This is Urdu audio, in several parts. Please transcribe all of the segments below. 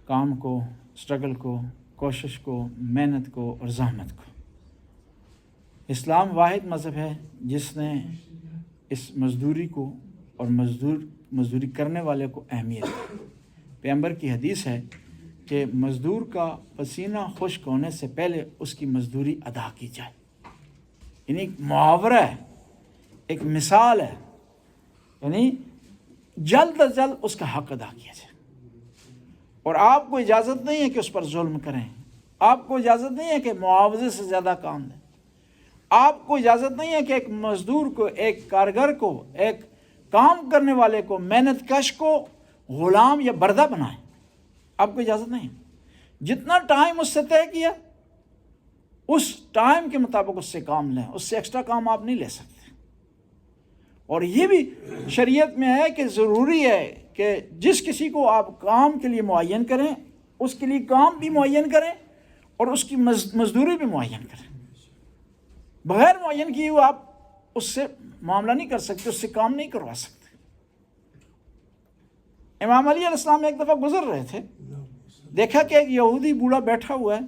کام کو، اسٹرگل کو، کوشش کو، محنت کو اور زحمت کو۔ اسلام واحد مذہب ہے جس نے اس مزدوری کو اور مزدوری کرنے والے کو اہمیت دی۔ پیغمبر کی حدیث ہے کہ مزدور کا پسینہ خشک ہونے سے پہلے اس کی مزدوری ادا کی جائے، یعنی ایک محاورہ ہے، ایک مثال ہے، یعنی جلد از جلد اس کا حق ادا کیا جائے۔ اور آپ کو اجازت نہیں ہے کہ اس پر ظلم کریں، آپ کو اجازت نہیں ہے کہ معاوضے سے زیادہ کام دیں، آپ کو اجازت نہیں ہے کہ ایک مزدور کو، ایک کارگر کو، ایک کام کرنے والے کو، محنت کش کو غلام یا بردہ بنائیں۔ آپ کو اجازت نہیں ہے۔ جتنا ٹائم اس سے طے کیا اس ٹائم کے مطابق اس سے کام لیں، اس سے ایکسٹرا کام آپ نہیں لے سکتے۔ اور یہ بھی شریعت میں ہے کہ ضروری ہے کہ جس کسی کو آپ کام کے لیے معین کریں اس کے لیے کام بھی معین کریں اور اس کی مزدوری بھی معین کریں۔ بغیر معین کیے ہوئے آپ اس سے معاملہ نہیں کر سکتے، اس سے کام نہیں کروا سکتے۔ امام علی علیہ السلام ایک دفعہ گزر رہے تھے، دیکھا کہ ایک یہودی بوڑھا بیٹھا ہوا ہے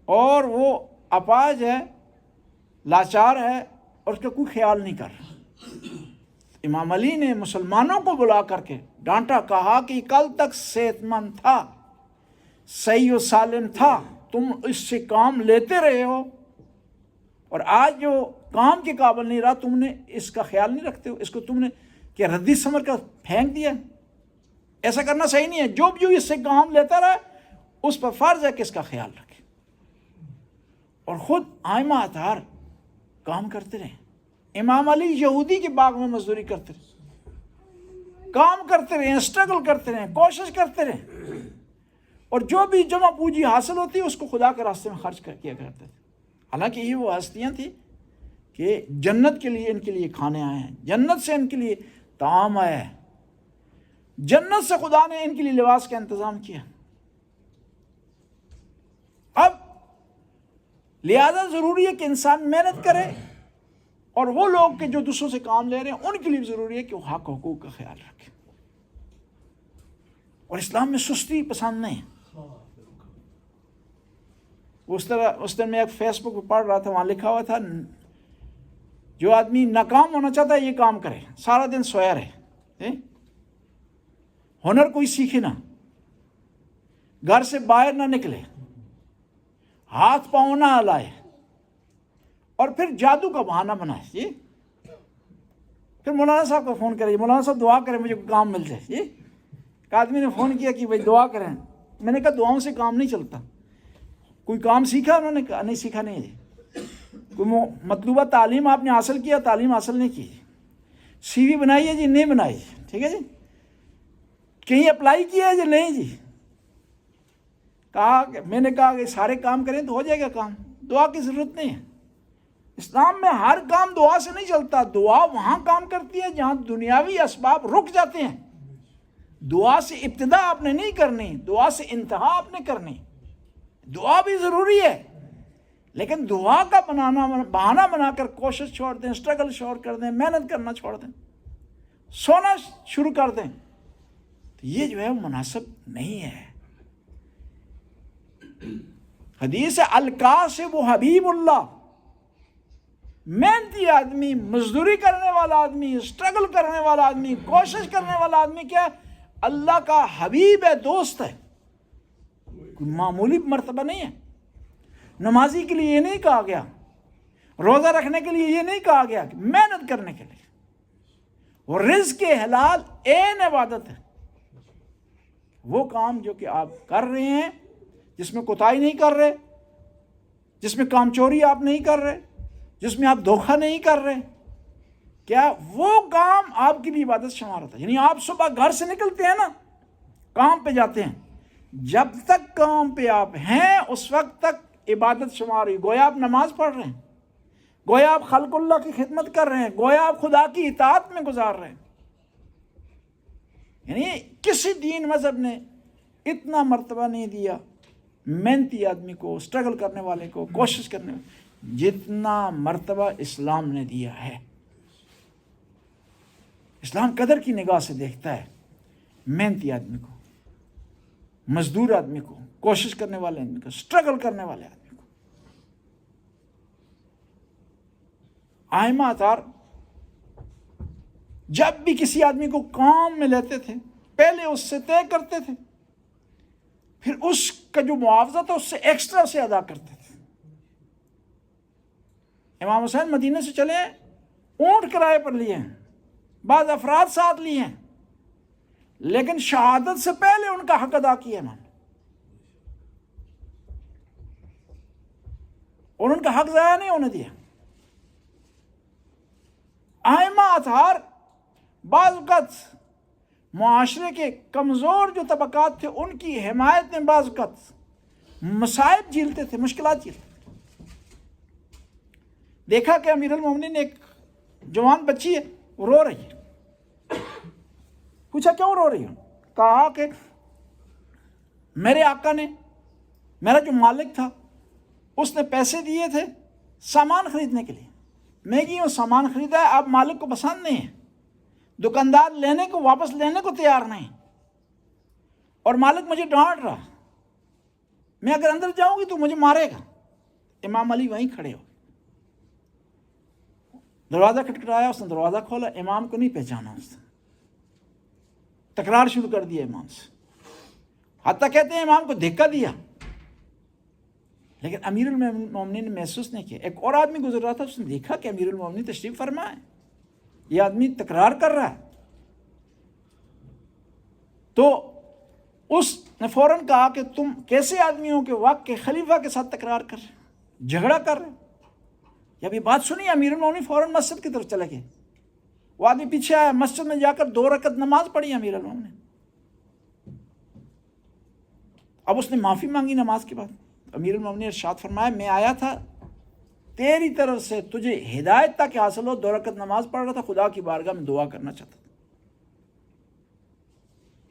اور وہ اپاہج ہے، لاچار ہے اور اس کا کوئی خیال نہیں کر رہا۔ امام علی نے مسلمانوں کو بلا کر کے ڈانٹا، کہا کہ کل تک صحت مند تھا، صحیح و سالم تھا، تم اس سے کام لیتے رہے ہو، اور آج جو کام کے قابل نہیں رہا تم نے اس کا خیال نہیں رکھتے ہو، اس کو تم نے کہ ردی ثمر کا پھینک دیا۔ ایسا کرنا صحیح نہیں ہے۔ جو بھی اس سے کام لیتا رہا اس پر فرض ہے کہ اس کا خیال رکھے، اور خود آئمہ اطہار کام کرتے رہے۔ امام علی یہودی کے باغ میں مزدوری کرتے رہے، کام کرتے رہے، اسٹرگل کرتے رہے، کوشش کرتے رہے، اور جو بھی جمع پونجی حاصل ہوتی اس کو خدا کے راستے میں خرچ کیا کرتے تھے۔ حالانکہ یہ وہ ہستیاں تھیں کہ جنت کے لیے ان کے لیے کھانے آئے ہیں، جنت سے ان کے لیے طعام آیا ہے، جنت سے خدا نے ان کے لیے لباس کا انتظام کیا۔ اب لہذا ضروری ہے کہ انسان محنت کرے، اور وہ لوگ کہ جو دوسروں سے کام لے رہے ہیں ان کے لیے ضروری ہے کہ وہ حق حقوق کا خیال رکھیں۔ اور اسلام میں سستی پسند نہیں ہے۔ اس دن میں ایک فیس بک پہ پڑھ رہا تھا، وہاں لکھا ہوا تھا جو آدمی ناکام ہونا چاہتا ہے یہ کام کرے، سارا دن سویا رہے، ہنر کوئی سیکھے نہ، گھر سے باہر نہ نکلے، ہاتھ پاؤں نہ ہلائے، اور پھر جادو کا بہانہ بنائے، پھر مولانا صاحب کو فون کرے، مولانا صاحب دعا کریں مجھے کام مل جائے۔ ایک آدمی نے فون کیا کہ بھائی دعا کریں، میں نے کہا دعاؤں سے کام نہیں چلتا۔ کوئی کام سیکھا؟ انہوں نے کہا نہیں سیکھا نہیں جی۔ کوئی مطلوبہ تعلیم آپ نے حاصل کیا؟ تعلیم حاصل نہیں کی۔ سی وی بنائی ہے جی؟ نہیں بنائی۔ ٹھیک ہے جی۔ کہیں اپلائی کیا ہے جی؟ نہیں جی۔ میں نے کہا کہ سارے کام کریں تو ہو جائے گا کام، دعا کی ضرورت نہیں ہے۔ اسلام میں ہر کام دعا سے نہیں چلتا، دعا وہاں کام کرتی ہے جہاں دنیاوی اسباب رک جاتے ہیں۔ دعا سے ابتدا آپ نے نہیں کرنی، دعا سے انتہا آپ نے کرنی۔ دعا بھی ضروری ہے، لیکن دعا کا بہانہ بنا کر کوشش چھوڑ دیں، اسٹرگل چھوڑ کر دیں، محنت کرنا چھوڑ دیں، سونا شروع کر دیں، تو یہ جو ہے وہ مناسب نہیں ہے۔ حدیث الکاسب حبیب اللہ، محنتی آدمی، مزدوری کرنے والا آدمی، اسٹرگل کرنے والا آدمی، کوشش کرنے والا آدمی کیا ہے؟ اللہ کا حبیب ہے، دوست ہے، کوئی معمولی مرتبہ نہیں ہے۔ نمازی کے لیے یہ نہیں کہا گیا، روزہ رکھنے کے لیے یہ نہیں کہا گیا، محنت کرنے کے لیے۔ اور رزق حلال عین عبادت ہے، وہ کام جو کہ آپ کر رہے ہیں جس میں کوتاہی نہیں کر رہے، جس میں کام چوری آپ نہیں کر رہے، جس میں آپ دھوکہ نہیں کر رہے، کیا وہ کام آپ کی بھی عبادت شمار ہوتا ہے۔ یعنی آپ صبح گھر سے نکلتے ہیں نا، کام پہ جاتے ہیں، جب تک کام پہ آپ ہیں اس وقت تک عبادت شمار ہوئی، گویا آپ نماز پڑھ رہے ہیں، گویا آپ خلق اللہ کی خدمت کر رہے ہیں، گویا آپ خدا کی اطاعت میں گزار رہے ہیں۔ یعنی کسی دین مذہب نے اتنا مرتبہ نہیں دیا محنتی آدمی کو، اسٹرگل کرنے والے کو، کوشش کرنے والے، جتنا مرتبہ اسلام نے دیا ہے۔ اسلام قدر کی نگاہ سے دیکھتا ہے محنتی آدمی کو، مزدور آدمی کو، کوشش کرنے والے آدمی کو، اسٹرگل کرنے والے آدمی کو۔ آئمہ اطہار جب بھی کسی آدمی کو کام میں لیتے تھے پہلے اس سے طے کرتے تھے، پھر اس کا جو معاوضہ تھا اس سے ایکسٹرا سے ادا کرتے تھے۔ امام حسین مدینہ سے چلے ہیں، اونٹ کرائے پر لیے ہیں، بعض افراد ساتھ لیے ہیں، لیکن شہادت سے پہلے ان کا حق ادا کیا امام، اور ان کا حق ضائع نہیں ہونے دیا۔ ائمہ اطہار بعض اوقات معاشرے کے کمزور جو طبقات تھے ان کی حمایت میں بعض اوقات مصائب جھیلتے تھے، مشکلات جھیلتے تھے۔ دیکھا کہ امیر المومنین ایک جوان بچی ہے، وہ رو رہی ہے، پوچھا کیوں رو رہی ہو؟ کہا کہ میرے آقا نے، میرا جو مالک تھا اس نے پیسے دیے تھے سامان خریدنے کے لیے، میں گئی ہوں سامان خریدا ہے، اب مالک کو پسند نہیں ہے، دکاندار لینے کو واپس لینے کو تیار نہیں، اور مالک مجھے ڈانٹ رہا، میں اگر اندر جاؤں گی تو مجھے مارے گا۔ امام علی وہیں کھڑے ہو، دروازہ کھٹکھٹایا، اس نے دروازہ کھولا، امام کو نہیں پہچانا، اس نے تکرار شروع کر دیا امام سے، حتیٰ کہتے ہیں امام کو دھکا دیا، لیکن امیر المومنین نے محسوس نہیں کیا۔ ایک اور آدمی گزر رہا تھا، اس نے دیکھا کہ امیر المومنین تشریف فرما ہے، یہ آدمی تکرار کر رہا ہے، تو اس نے فوراً کہا کہ تم کیسے آدمی ہو کہ وقت کے خلیفہ کے ساتھ تکرار کر رہے، جھگڑا کر رہے؟ جب یہ بات سنی امیر المومنین فوراً مسجد کی طرف چلے گئے، وہ آدمی پیچھے آیا، مسجد میں جا کر 2 رکعت نماز پڑھی امیر المومنین۔ اب اس نے معافی مانگی نماز کے بعد، امیر المومنین ارشاد فرمایا میں آیا تھا تیری طرف سے تجھے ہدایت تک حاصل ہو، 2 رکعت نماز پڑھ رہا تھا، خدا کی بارگاہ میں دعا کرنا چاہتا تھا۔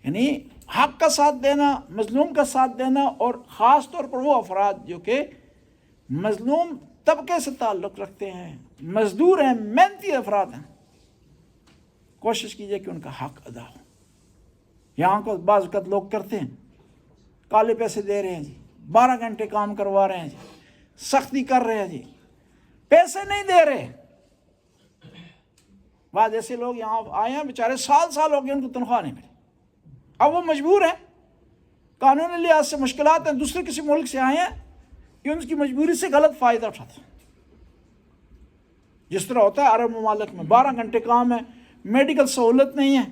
یعنی حق کا ساتھ دینا، مظلوم کا ساتھ دینا، اور خاص طور پر وہ افراد جو کہ مظلوم طبقے سے تعلق رکھتے ہیں، مزدور ہیں، محنتی افراد ہیں، کوشش کیجئے کہ ان کا حق ادا ہو۔ یہاں کو بعض اوقات لوگ کرتے ہیں، کالے پیسے دے رہے ہیں جی، 12 گھنٹے کام کروا رہے ہیں جی، سختی کر رہے ہیں جی، پیسے نہیں دے رہے۔ بعض ایسے لوگ یہاں آئے ہیں بیچارے سال ہو گئے ان کو تنخواہ نہیں ملی، اب وہ مجبور ہیں، قانونی لحاظ سے مشکلات ہیں، دوسرے کسی ملک سے آئے ہیں کہ ان کی مجبوری سے غلط فائدہ اٹھاتے ہیں۔ جس طرح ہوتا ہے عرب ممالک میں 12 گھنٹے کام ہے، میڈیکل سہولت نہیں ہے،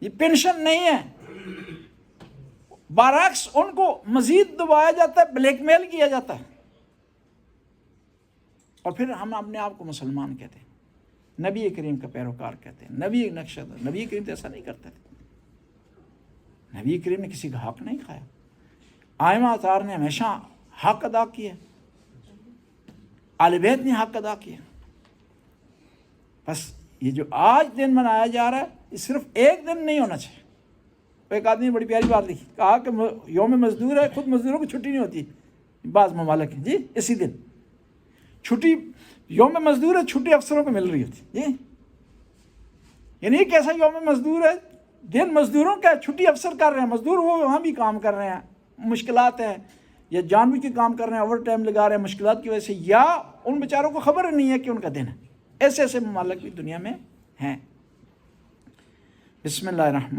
یہ پینشن نہیں ہے، برعکس ان کو مزید دبایا جاتا ہے، بلیک میل کیا جاتا ہے، اور پھر ہم اپنے آپ کو مسلمان کہتے ہیں، نبی کریم کا پیروکار کہتے ہیں، نبی نقشہ، نبی کریم تو ایسا نہیں کرتے تھے، نبی کریم نے کسی کا حق نہیں کھایا، ائمہ اطہار نے ہمیشہ حق ادا کیا، اہل بیت نے حق ادا کیا۔ بس یہ جو آج دن منایا جا رہا ہے یہ صرف ایک دن نہیں ہونا چاہیے۔ ایک آدمی نے بڑی پیاری بات لکھی، کہا کہ یوم مزدور ہے، خود مزدوروں کی چھٹی نہیں ہوتی بعض ممالک ہیں جی، اسی دن چھٹی، یوم مزدور ہے، چھٹی افسروں کو مل رہی ہوتی جی، یعنی یہ کیسا یوم مزدور ہے، دن مزدوروں کا، چھٹی افسر کر رہے ہیں، مزدور وہ وہاں بھی کام کر رہے ہیں، مشکلات ہیں، یا جان بوجھ کے کام کر رہے ہیں، اوور ٹائم لگا رہے ہیں مشکلات کی وجہ سے، یا ان بیچاروں کو خبر نہیں ہے کہ ان کا دن ہے۔ ایسے ممالک بھی دنیا میں ہیں۔ بسم اللہ الرحمن